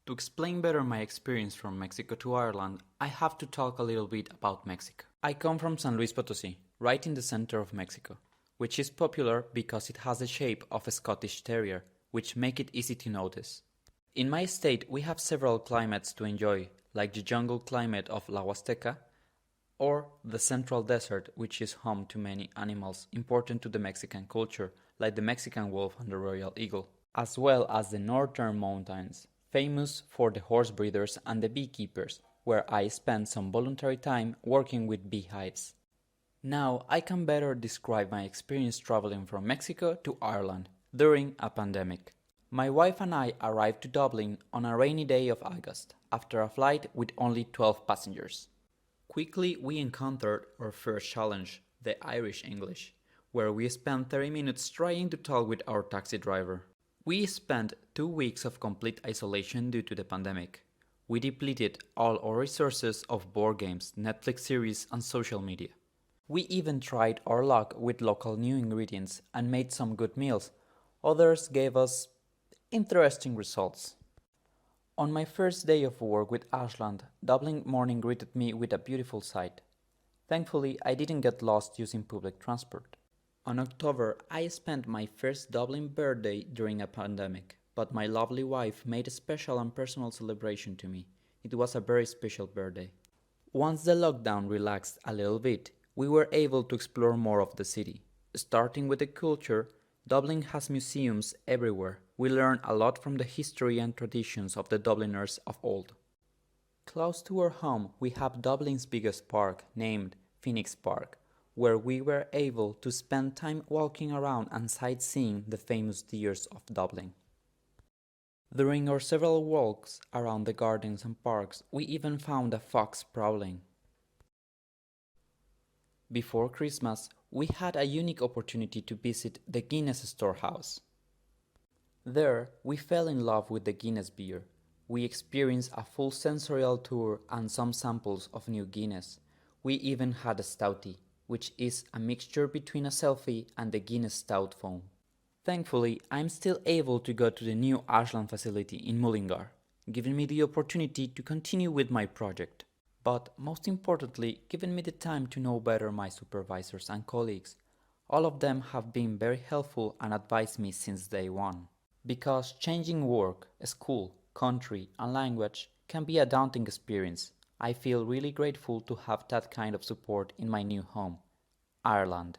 To explain better my experience from Mexico to Ireland, I have to talk a little bit about Mexico. I come from San Luis Potosí, right in the center of Mexico, which is popular because it has the shape of a Scottish Terrier, which make it easy to notice. In my state, we have several climates to enjoy, like the jungle climate of La Huasteca, or the Central Desert, which is home to many animals important to the Mexican culture, like the Mexican wolf and the royal eagle, as well as the Northern Mountains, famous for the horse breeders and the beekeepers, where I spent some voluntary time working with beehives. Now I can better describe my experience traveling from Mexico to Ireland during a pandemic. My wife and I arrived to Dublin on a rainy day of August, after a flight with only 12 passengers. Quickly we encountered our first challenge, the Irish English, where we spent 30 minutes trying to talk with our taxi driver. We spent 2 weeks of complete isolation due to the pandemic. We depleted all our resources of board games, Netflix series and social media. We even tried our luck with local new ingredients and made some good meals. Others gave us interesting results. On my first day of work with Ashland, Dublin morning greeted me with a beautiful sight. Thankfully, I didn't get lost using public transport. On October, I spent my first Dublin birthday during a pandemic, but my lovely wife made a special and personal celebration to me. It was a very special birthday. Once the lockdown relaxed a little bit, we were able to explore more of the city. Starting with the culture, Dublin has museums everywhere. We learn a lot from the history and traditions of the Dubliners of old. Close to our home, we have Dublin's biggest park, named Phoenix Park, where we were able to spend time walking around and sightseeing the famous deers of Dublin. During our several walks around the gardens and parks, we even found a fox prowling. Before Christmas, we had a unique opportunity to visit the Guinness Storehouse. There, we fell in love with the Guinness beer. We experienced a full sensorial tour and some samples of new Guinness. We even had a stoutie, which is a mixture between a selfie and the Guinness Stout foam. Thankfully, I'm still able to go to the new Ashland facility in Mullingar, giving me the opportunity to continue with my project. But most importantly, giving me the time to know better my supervisors and colleagues. All of them have been very helpful and advised me since day one. Because changing work, school, country and language can be a daunting experience, I feel really grateful to have that kind of support in my new home, Ireland.